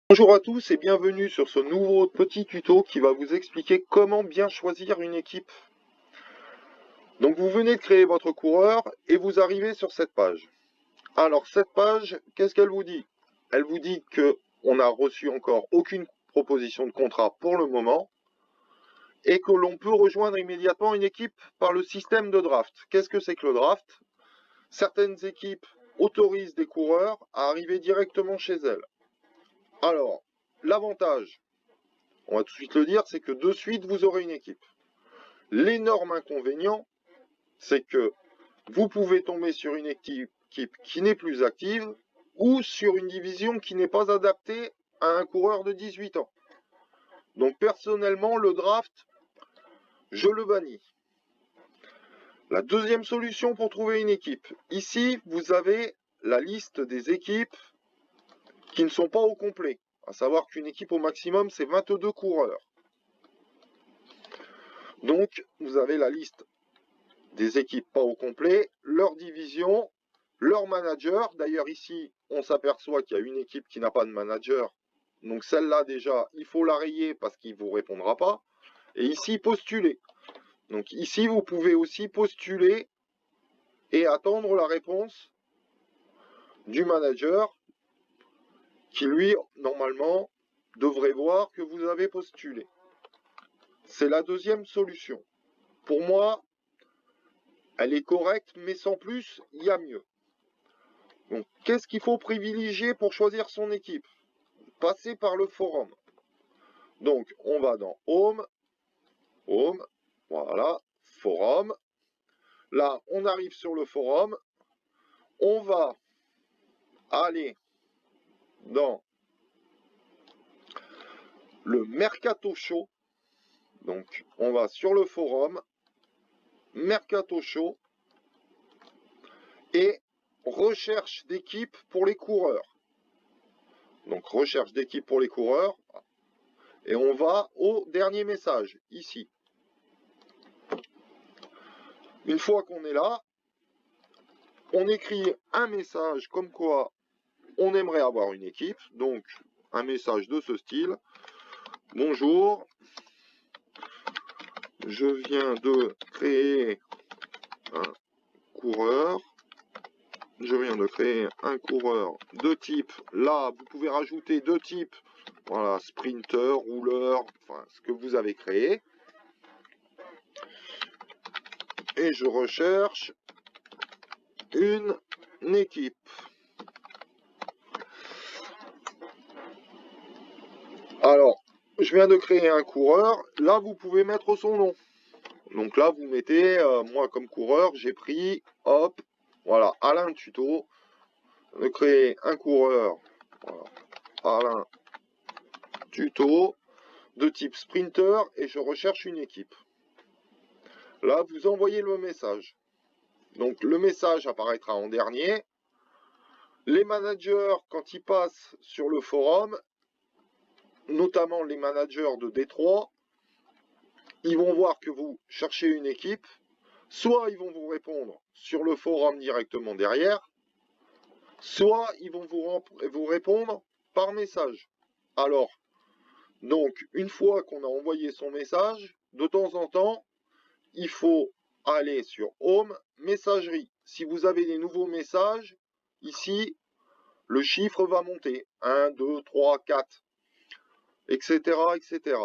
Bonjour à tous et bienvenue sur ce nouveau petit tuto qui va vous expliquer comment bien choisir une équipe. Donc vous venez de créer votre coureur et vous arrivez sur cette page. Alors cette page, qu'est-ce qu'elle vous dit? Elle vous dit qu'on n'a reçu encore aucune proposition de contrat pour le moment et que l'on peut rejoindre immédiatement une équipe par le système de draft. Qu'est-ce que c'est que le draft? Certaines équipes autorisent des coureurs à arriver directement chez elles. Alors, l'avantage, on va tout de suite le dire, c'est que de suite, vous aurez une équipe. L'énorme inconvénient, c'est que vous pouvez tomber sur une équipe qui n'est plus active ou sur une division qui n'est pas adaptée à un coureur de 18 ans. Donc personnellement, le draft, je le bannis. La deuxième solution pour trouver une équipe. Ici, vous avez la liste des équipes qui ne sont pas au complet. À savoir qu'une équipe au maximum, c'est 22 coureurs. Donc, vous avez la liste des équipes pas au complet, leur division, leur manager. D'ailleurs, ici, on s'aperçoit qu'il y a une équipe qui n'a pas de manager. Donc celle-là, déjà, il faut la rayer parce qu'il ne vous répondra pas. Et ici, postuler. Donc ici, vous pouvez aussi postuler et attendre la réponse du manager qui, lui, normalement, devrait voir que vous avez postulé. C'est la deuxième solution. Pour moi, elle est correcte, mais sans plus, il y a mieux. Donc, qu'est-ce qu'il faut privilégier pour choisir son équipe? Passer par le forum. Donc, on va dans Home, voilà, Forum. Là, on arrive sur le forum. On va aller dans le Mercato Show. Donc, on va sur le forum, Mercato Show, et recherche d'équipe pour les coureurs. Donc, recherche d'équipe pour les coureurs. Et on va au dernier message, ici. Une fois qu'on est là, on écrit un message comme quoi on aimerait avoir une équipe. Donc, un message de ce style. Bonjour, je viens de créer un coureur. Je viens de créer un coureur de type, là, vous pouvez rajouter deux types, voilà, sprinter, rouleur, enfin, ce que vous avez créé. Et je recherche une équipe. Alors, je viens de créer un coureur, là, vous pouvez mettre son nom. Donc là, vous mettez, moi, comme coureur, j'ai pris, hop, voilà, Alain Tuto, de créer un coureur, voilà, Alain Tuto, de type sprinter, et je recherche une équipe. Là, vous envoyez le message. Donc, le message apparaîtra en dernier. Les managers, quand ils passent sur le forum, notamment les managers de Détroit, ils vont voir que vous cherchez une équipe. Soit ils vont vous répondre sur le forum directement derrière, soit ils vont vous répondre par message. Alors, donc, une fois qu'on a envoyé son message, de temps en temps, il faut aller sur Home, Messagerie. Si vous avez des nouveaux messages, ici, le chiffre va monter. 1, 2, 3, 4, etc., etc.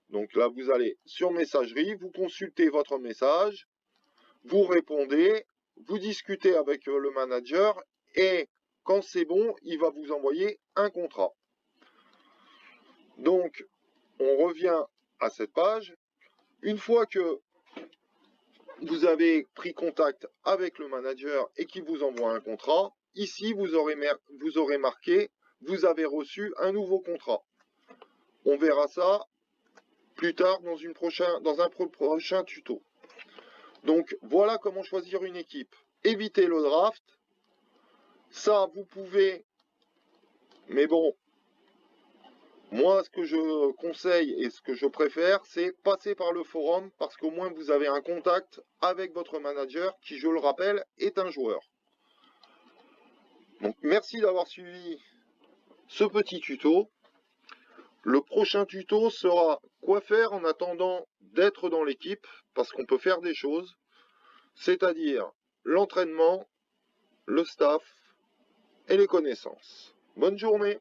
Donc là, vous allez sur Messagerie, vous consultez votre message, vous répondez, vous discutez avec le manager et quand c'est bon, il va vous envoyer un contrat. Donc, on revient à cette page. Une fois que vous avez pris contact avec le manager et qu'il vous envoie un contrat, ici, vous aurez marqué « Vous avez reçu un nouveau contrat ». On verra ça plus tard dans un prochain tuto. Donc, voilà comment choisir une équipe. Évitez le draft. Ça, vous pouvez, mais bon, moi, ce que je conseille et ce que je préfère, c'est passer par le forum parce qu'au moins vous avez un contact avec votre manager qui, je le rappelle, est un joueur. Donc, merci d'avoir suivi ce petit tuto. Le prochain tuto sera quoi faire en attendant d'être dans l'équipe, parce qu'on peut faire des choses, c'est-à-dire l'entraînement, le staff et les connaissances. Bonne journée!